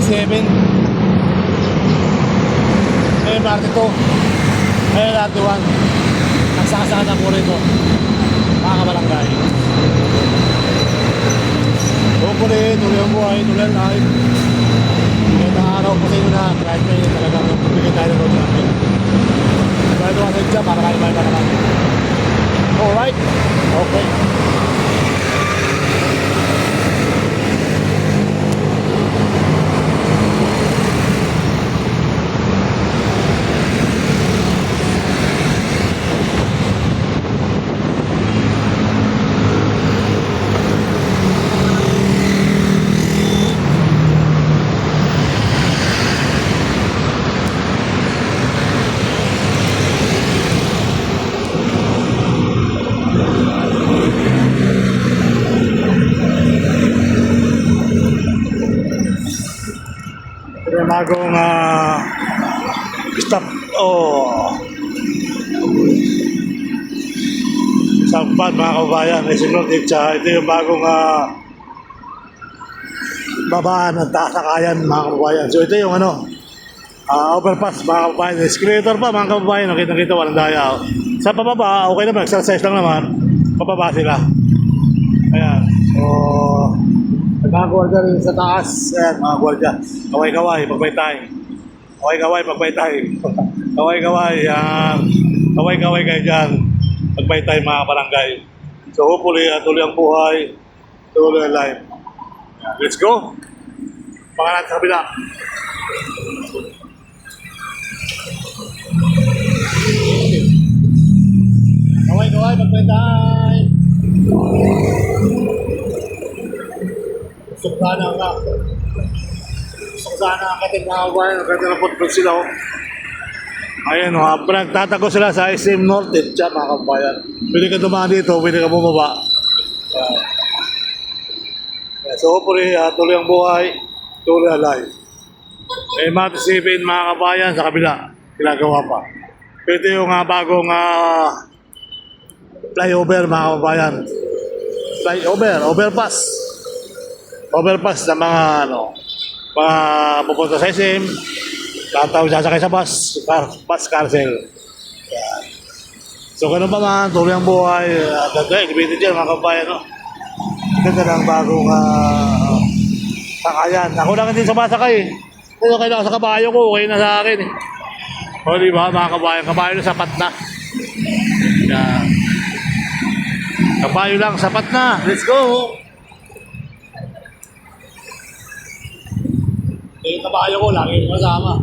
MRT7, MRT2, LRT1. Nagsakasaka na po rito, mga kabarangay. Hopefully, tuloy ang buhay, tuloy ang life. Magandang araw po sa inyo na kahit kayo talagang bigay tayo ng road natin. Kaya ito ang sadya para kayo na naman. Alright? Okay. Yung bagong stop sampan mga kabayan, Racing North Edge. Ito yung bagong babaan ng tasakayan mga kabayan. So ito yung overpass mga kabayan, escalator pa mga kabayan. Nakita walang daya. Sa pababa okay naman, exercise lang naman, pababa sila. Ayan, so mga gwardiya rin sa taas. Ayan, mga gwardiya. Kaway-kaway, pagbaytay. Kaway-kaway, pagbaytay. Kaway-kaway, kaway-kaway kayo dyan. Pagbaytay mga barangay. So hopefully, tuloy ang buhay, tuloy ang life. Let's go! Pangalan sa kabila. Kaway-kaway, pagbaytay. Gusto sana ang kating nakabayan. Ang ganda ng footprint sila. Ayan, nagtatago sila sa SM North Edge mga kabayan. Pwede ka dumaan dito, pwede ka bumaba. So hopefully, tuloy ang buhay, tuloy ang life. MRT7 mga kabayan sa kabila, ginagawa pa. Ito yung bagong flyover mga kabayan. Overpass na mga mga pupunta sa SM, tatawag sasakay sa bus carousel. Yan. So ganun pa man, tuloy ang buhay. Ganda, elevated dyan mga kabayan. Ganda ng bagong sakayan. Ako lang din sumasakay. Kung okay na sa kabayo ko, okay na sa akin. O diba mga kabayan, kabayo na sapat na. Yan. Kabayo lang, sapat na. Let's go! Yung kabayo ko, lagi yung kasama.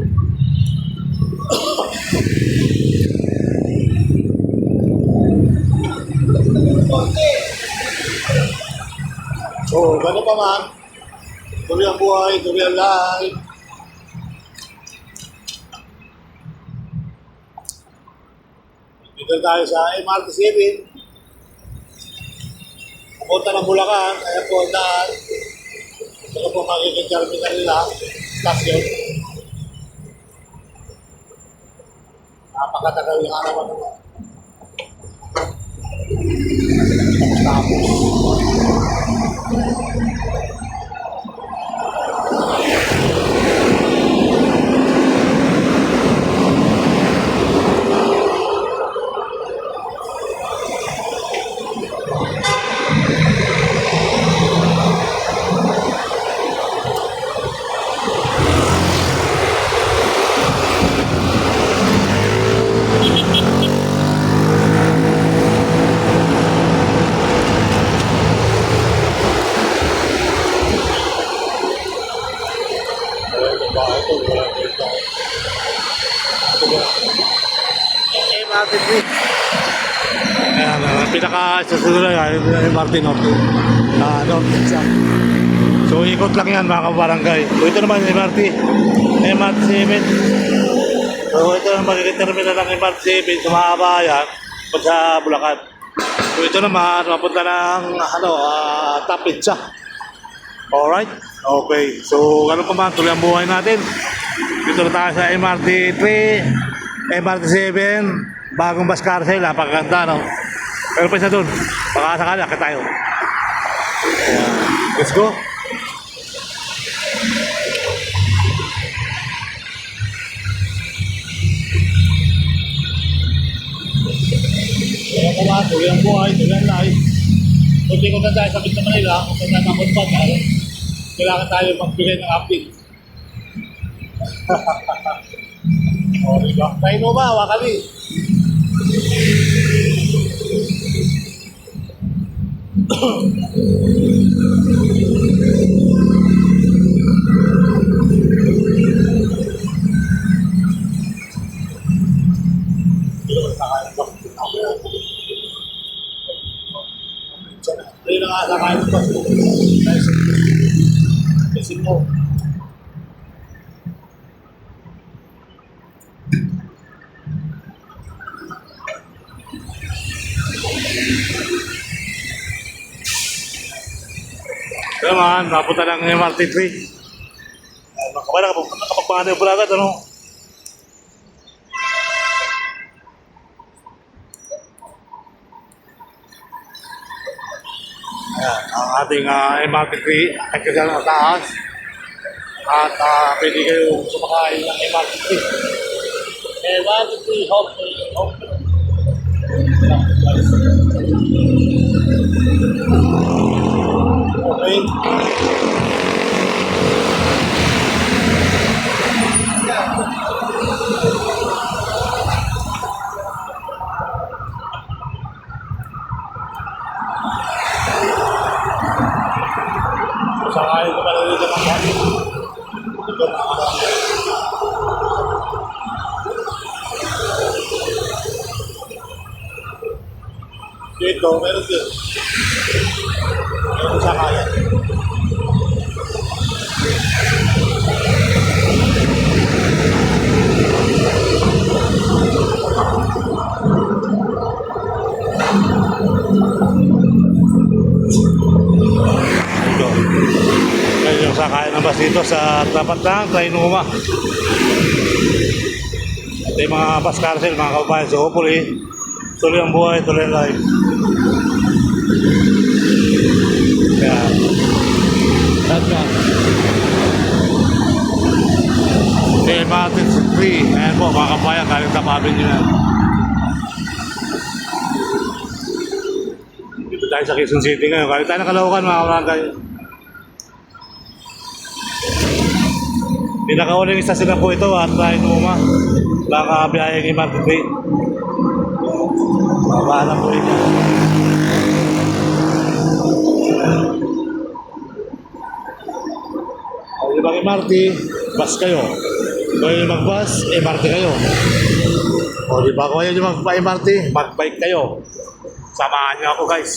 So, gano'n pa man. Tuloy ang buhay, tuloy ang life. Dito tayo sa MRT7. Pupunta ng Bulacan, kaya po ang daan. Ito po magiging terminal nila. Stasyon. Napakatagal yung arawan. Tapos. MRT3. Ayan, pinaka-susunod na MRT North. North exam. So ikot lang yan mga kabarangay. So ito naman MRT7. So ito naman magiging terminal ng MRT7. Sumahaba yan pag sa Bulacan. So ito naman mapunta ng Tapitsa. Alright? Okay. So ganun pa man, tuloy ang buhay natin. Dito na tayo sa MRT3, MRT7, bagong bus carousel, napakaganda, no? Pero pa isa doon, baka sakali, akit tayo. Let's go. tuloy ang buhay, tuloy ang life. Kunti ko na tayo sa Metro Manila, kung saan natin konpat, kailangan tayo magbigay ng update. O, diba? Tayo ba, wakali. Ayun na nga, sakayin mo pa. Isin mo. Kaya man, napunta ng MRT3. Makabala, nakapagpangano pala agad, ano? Ayan, ang ating MRT3 ay kasal na taas. At pwede kayo sumakay ng MRT3. MRT3, home. Okay. Sakayin ko pala dito ng bus. Dito, meron din. Meron sakayan. Dito. Ngayon yung sakayan ng bus dito sa tapat ng Trinoma. Ito yung mga bus carousel, mga kababayan. So hopefully, tuloy ang buhay, tuloy ang life. Kaya, that's one. Okay, Martin 3. Ayan po, mga kababayan, galing sa pabin nyo yan. Dito tayo sa Quezon City ngayon. Galing tayo ng Caloocan, mga kababayan. Pinakauling istasyon po ito at Trinoma. Nakabiyayang MRT3. Mabahala po ito. Kung yung mag-MRT, bus kayo. Kung yung mag-bus, MRT kayo. O di ba? Kung yung mag-MRT, mag-bike kayo. Samahan niyo ako guys.